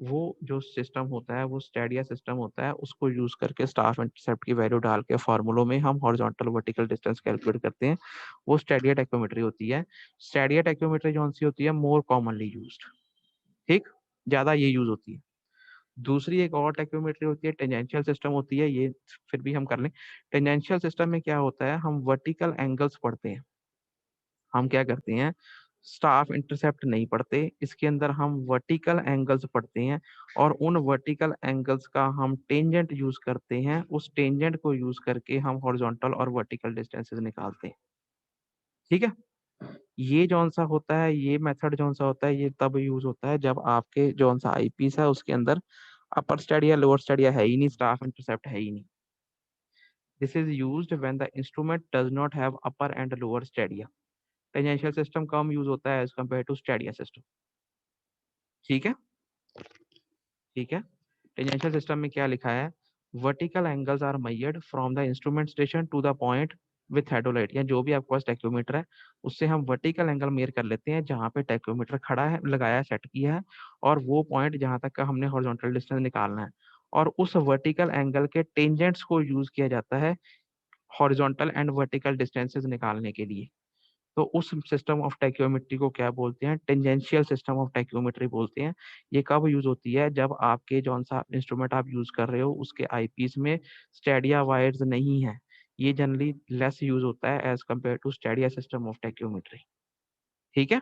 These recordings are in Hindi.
वो जो सिस्टम होता है वो स्टेडिया सिस्टम होता है, उसको यूज करके स्टाफ इंटरसेप्ट की वैल्यू डाल के फॉर्मूलों में हम हॉरिजॉन्टल वर्टिकल डिस्टेंस कैलकुलेट करते हैं, वो स्टेडिया टेक्योमेट्री होती है। स्टेडिया टेक्योमेट्री जो सी होती है मोर कॉमनली यूज्ड, ठीक, ज्यादा ये यूज होती है। दूसरी एक और टेक्योमेट्री होती है टेंजेंशियल सिस्टम होती है, ये फिर भी हम कर लें। टेंजेंशियल सिस्टम में क्या होता है, हम वर्टिकल एंगल्स पढ़ते हैं। हम क्या करते हैं, स्टाफ इंटरसेप्ट नहीं पढ़ते, इसके अंदर हम वर्टिकल एंगल्स पढ़ते हैं, और उन वर्टिकल एंगल्स का हम टेंजेंट यूज करते हैं, उस टेंजेंट को यूज करके हम हॉरिजॉन्टल और वर्टिकल डिस्टेंसेस निकालते हैं। ठीक है। ये जौन सा होता है, ये मेथड जौन सा होता है, ये तब यूज होता है जब आपके जौन सा आईपीस है उसके अंदर अपर स्टेडिया लोअर स्टेडिया है ही नहीं, स्टाफ इंटरसेप्ट है ही नहीं। This is used when the instrument does not have upper and lower stadia. Tangential system कम यूज होता है as compare to stadia system. ठीक है। ठीक है। टेंजेंशियल सिस्टम में क्या लिखा है, vertical angles are measured from the instrument station to the point with theodolite, या जो भी आपके पास टेक्योमीटर है उससे हम वर्टिकल एंगल मेयर कर लेते हैं जहां पे टेक्योमीटर खड़ा है, लगाया है, सेट किया है, और वो पॉइंट जहां तक का हमने हॉरिजॉन्टल डिस्टेंस निकालना है, और उस वर्टिकल एंगल के टेंजेंट्स को यूज किया जाता है हॉरिजॉन्टल एंड वर्टिकल डिस्टेंसेस निकालने के लिए। तो उस सिस्टम ऑफ टाइक्योमेट्री को क्या बोलते हैं, टेंजेंशियल सिस्टम ऑफ टाइक्योमेट्री बोलते हैं। ये कब यूज होती है, जब आपके जौन सा इंस्ट्रूमेंट आप यूज कर रहे हो उसके आईपीस में स्टेडिया वायर्स नहीं है। ये जनरली लेस यूज होता है as compare to stadia system of tacheometry. ठीक है,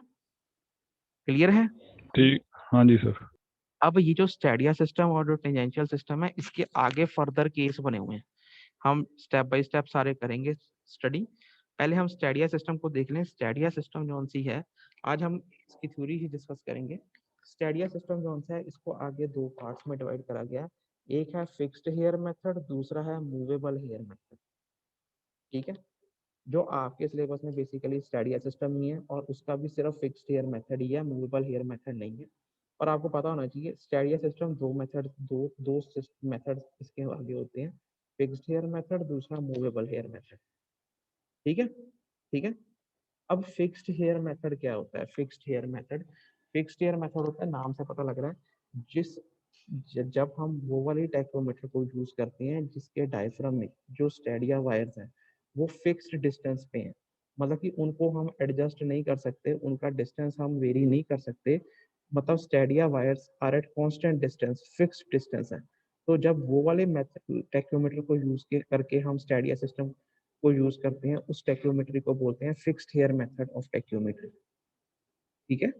क्लियर है। ठीक। हाँ जी सर। अब ये जो स्टेडिया सिस्टम और जो टेंजेंशियल सिस्टम है, इसके आगे फर्दर केस बने हुए हैं, हम स्टेप बाय स्टेप सारे करेंगे स्टडी। पहले हम स्टेडिया सिस्टम को देख लें। स्टेडिया सिस्टम जौन सी है, आज हम इसकी थ्योरी ही डिस्कस करेंगे। स्टेडिया सिस्टम जौन सा है, इसको आगे दो पार्ट्स में डिवाइड करा गया है। एक है फिक्स्ड हेयर मेथड, दूसरा है मूवेबल हेयर मेथड। ठीक है। जो आपके सिलेबस में बेसिकली स्टेडिया सिस्टम ही है, और उसका भी सिर्फ फिक्स्ड हेयर मेथड ही है, मूवेबल हेयर मेथड नहीं है। और आपको पता होना चाहिए स्टेडिया सिस्टम दो मेथड, दो मेथड इसके आगे होते हैं, फिक्स्ड हेयर मेथड, दूसरा मूवेबल हेयर मेथड। ठीक है। ठीक है। अब फिक्स्ड हेयर मेथड क्या होता है, फिक्स्ड हेयर मेथड होता है, नाम से पता लग रहा है, जब हम वो वाली टाइक्रोमीटर को यूज करते हैं जिसके डायफ्राम में जो स्टेडिया वायर्स हैं वो फिक्स्ड डिस्टेंस पे हैं, मतलब कि उनको हम एडजस्ट नहीं कर सकते, उनका डिस्टेंस हम वेरी नहीं कर सकते, मतलब stadia wires are at constant distance, fixed distance है। तो जब वो वाले मेथड टेक्योमेट्री को यूज करके हम स्टेडिया सिस्टम को यूज करते हैं, उस टेक्योमेट्री को बोलते हैं fixed hair method of tacheometry. ठीक है।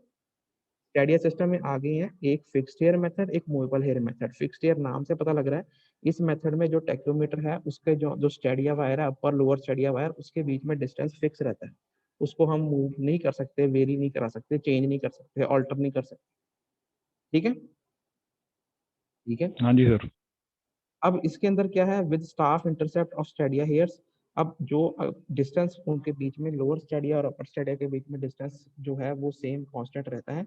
स्टेडिया सिस्टम में आगे हैं एक फिक्स्ड हेयर मेथड, एक movable hair method. Fixed hair नाम से पता लग रहा है, इस मेथड में जो टेक्योमीटर है उसके जो जो स्टेडिया वायर है, अपर लोअर स्टेडिया वायर, उसके बीच में डिस्टेंस फिक्स रहता है, उसको हम मूव नहीं कर सकते, वेरी नहीं करा सकते, चेंज नहीं कर सकते, ऑल्टर नहीं कर सकते। ठीक है। ठीक है। हाँ जी सर। अब इसके अंदर क्या है, with staff intercept of Stadia hairs, अब जो डिस्टेंस उनके बीच में, लोअर स्टेडिया और अपर स्टेडिया के बीच में डिस्टेंस जो है वो सेम कांस्टेंट रहता है।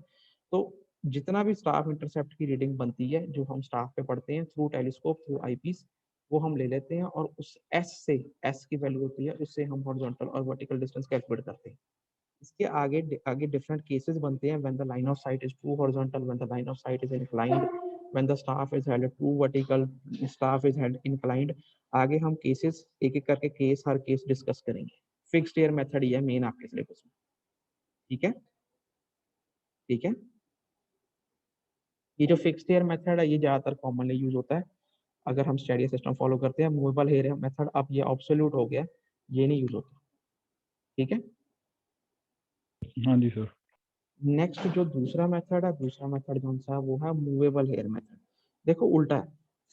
तो जितना भी स्टाफ इंटरसेप्ट की रीडिंग बनती है जो हम स्टाफ पे पढ़ते हैं थ्रू टेलीस्कोप, थ्रू आईपीस, वो हम ले लेते हैं, और उस एस से, एस की वैल्यू होती है, उससे हम हॉरिजॉन्टल और वर्टिकल डिस्टेंस कैलकुलेट करते हैं। इसके आगे आगे डिफरेंट केसेस बनते हैं, when the line of sight is to horizontal, when the line of sight is inclined, when the staff is held to vertical, staff is held inclined. आगे हम केसेस एक एक करके केस, हर केस डिस्कस करेंगे। फिक्स्ड एयर मेथड ही है मेन आपके सिलेबस में। ठीक है। ठीक है। ये जो फिक्स्ड एयर मेथड है ये ज्यादातर कॉमनली यूज होता है अगर हम स्टेडिया सिस्टम फॉलो करते हैं। मूवेबल हेयर मेथड अब ये ऑब्सोल्यूट हो गया, ये नहीं यूज होता। ठीक है। हाँ जी सर। नेक्स्ट जो दूसरा मेथड है, दूसरा मेथड कौन सा है, वो है मूवेबल हेयर मेथड। देखो उल्टा है,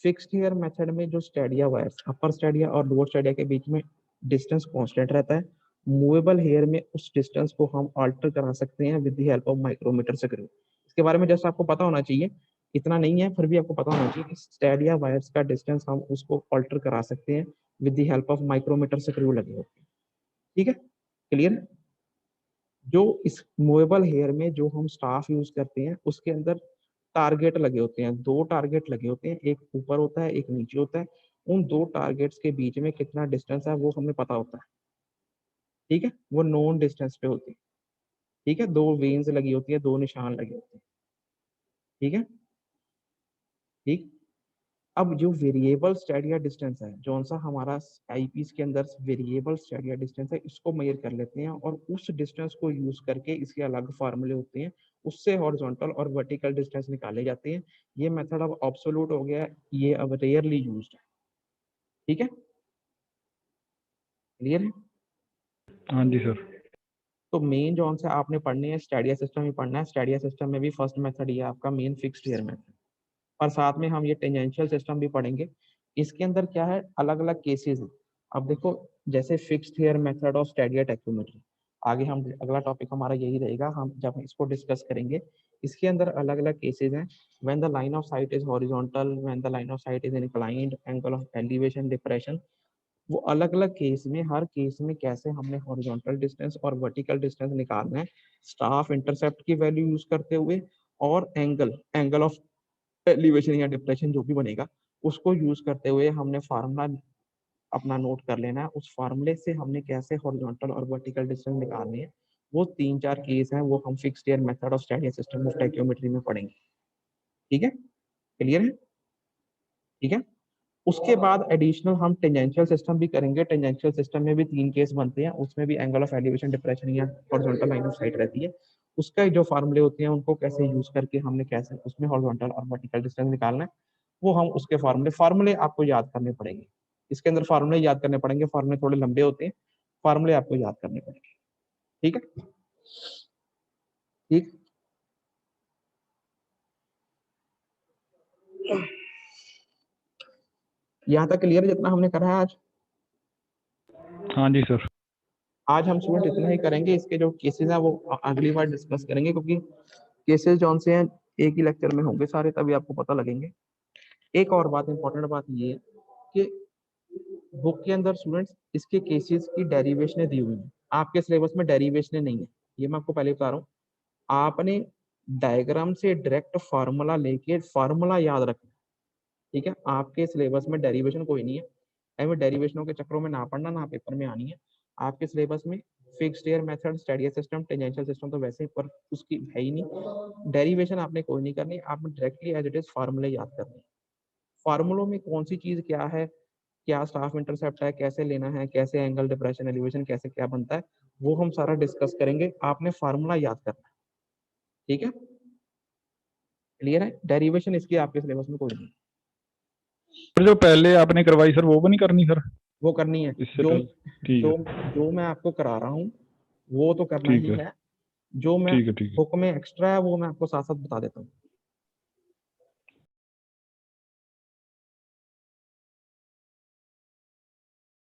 फिक्स्ड हेयर मेथड में जो स्टेडिया वायर्स अपर स्टेडिया और लोअर स्टेडिया के बीच में डिस्टेंस कांस्टेंट रहता है, मूवेबल हेयर में उस डिस्टेंस को हम अल्टर करा सकते हैं with the help of micrometer screw. इसके बारे में जैसा आपको पता होना चाहिए, इतना नहीं है फिर भी आपको पता होना चाहिए कि स्टेडिया वायर्स का डिस्टेंस हम उसको अल्टर करा सकते हैं with the help of micrometer screw लगे होते हैं। ठीक है, क्लियर। जो इस मूवेबल हेयर में जो हम स्टाफ यूज करते हैं उसके अंदर टारगेट लगे होते हैं, दो टारगेट लगे होते हैं, एक ऊपर होता है एक नीचे होता है। उन दो टारगेट्स के बीच में कितना डिस्टेंस है वो हमें पता होता है। ठीक है, वो नोन डिस्टेंस पे होती है। ठीक है, दो वेन्स लगी होती है, दो निशान लगे होते हैं। ठीक है। ठीक। अब जो वेरिएबल स्टैडिया डिस्टेंस है, जो सा हमारा आईपीस के अंदर वेरिएबल स्टैडिया डिस्टेंस है, इसको मेजर कर लेते हैं और उस डिस्टेंस को यूज करके इसके अलग फार्मूले होते हैं, उससे हॉरिजॉन्टल और वर्टिकल डिस्टेंस निकाले जाते हैं। ये मेथड अब ऑब्सोल्यूट हो गया है, ये अब रेयरली यूज्ड है। ठीक है, क्लियर है? हाँ जी सर। तो मेन जो से आपने पढ़ने हैं स्टैडिया सिस्टम ही पढ़ना है। स्टैडिया सिस्टम में भी फर्स्ट मेथड ये आपका मेन फिक्स्ड ईयर मेथड, और साथ में हम ये टेंजेंशियल सिस्टम भी पढ़ेंगे। इसके अंदर क्या है, अलग अलग केसेस हैं। अब देखो, जैसे fixed hair method of Stadia tacheometry, आगे हम अगला टॉपिक हमारा यही रहेगा, हम जब इसको डिस्कस करेंगे। इसके अंदर अलग अलग केसेस हैं। When the line of sight is horizontal, when the line of sight is inclined, angle of elevation, depression, वो अलग अलग केस में, हर केस में कैसे हमने हॉरिजॉन्टल डिस्टेंस और वर्टिकल डिस्टेंस निकालना है स्टाफ इंटरसेप्ट की वैल्यू यूज करते हुए, और एंगल ऑफ एलिवेशन या डिप्रेशन जो भी बनेगा उसको यूज करते हुए हमने फार्मूला अपना नोट कर लेना है। उस फार्मूले से हमने कैसे हॉरिजॉन्टल और वर्टिकल डिस्टेंस निकालने हैं, वो 3-4 केस हैं, वो हम fixed hair method of static system of tacheometry में पढ़ेंगे। ठीक है, क्लियर है? ठीक है। उसके बाद एडिशनल हम टेंजेंशियल सिस्टम भी करेंगे। टेंजेंशियल सिस्टम में भी 3 केस बनते हैं, उसमें भी एंगल ऑफ एलिवेशन, डिप्रेशन या हॉरिजॉन्टल लाइन ऑफ साइट रहती है। उसका जो फार्मूले होते हैं उनको कैसे यूज करके हमने कैसे उसमें हॉरिजॉन्टल और वर्टिकल डिस्टेंस निकालना है, वो हम उसके फार्मूले आपको याद करने पड़ेंगे। इसके अंदर फार्मूले याद करने पड़ेंगे, फार्मूले थोड़े लंबे होते हैं, फार्मूले आपको याद करने पड़ेंगे। ठीक है, ठीक। यहाँ तक क्लियर है जितना हमने करा है आज? हाँ जी सर। आज हम स्टूडेंट इतना ही करेंगे, इसके जो केसेस हैं वो अगली बार डिस्कस करेंगे, क्योंकि केसेस जो से हैं एक ही लेक्चर में होंगे सारे, तभी आपको पता लगेंगे। एक और बात, इंपॉर्टेंट बात ये है कि बुक के अंदर स्टूडेंट्स इसके केसेस की डेरिवेशन दी हुई है, आपके सिलेबस में डेरिवेशन नहीं है, ये मैं आपको पहले बता रहा हूँ। आपने डायग्राम से डायरेक्ट फार्मूला लेके फार्मूला याद रखना। ठीक है, आपके सिलेबस में डेरिवेशन कोई नहीं है, एवं डेरिवेशनों के चक्रों में ना पढ़ना, ना पेपर में आनी है। आपके सिलेबस में fixed hair method, static system, tangential system तो वैसे पर उसकी है ही नहीं। डेरिवेशन आपने कोई नहीं करनी, आपने डायरेक्टली एज इट इज फार्मूले याद करने। फार्मूलों में कौन सी चीज क्या है, क्या स्टाफ इंटरसेप्ट है, कैसे लेना है, कैसे एंगल, डिप्रेशन, एलिवेशन कैसे क्या बनता है, वो हम सारा डिस्कस करेंगे। आपने फार्मूला याद करना है। ठीक है, क्लियर है? डेरिवेशन इसकी आपके सिलेबस में कोई नहीं, सर जो पहले आपने करवाई सर वो भी नहीं करनी सर वो करनी है। इससे जो पहले? ठीक जो है। जो मैं आपको करा रहा हूँ वो तो करना ठीक ही है। है। जो मैं ठीक है। ठीक है। बुक में एक्स्ट्रा है वो मैं आपको साथ साथ बता देता हूँ।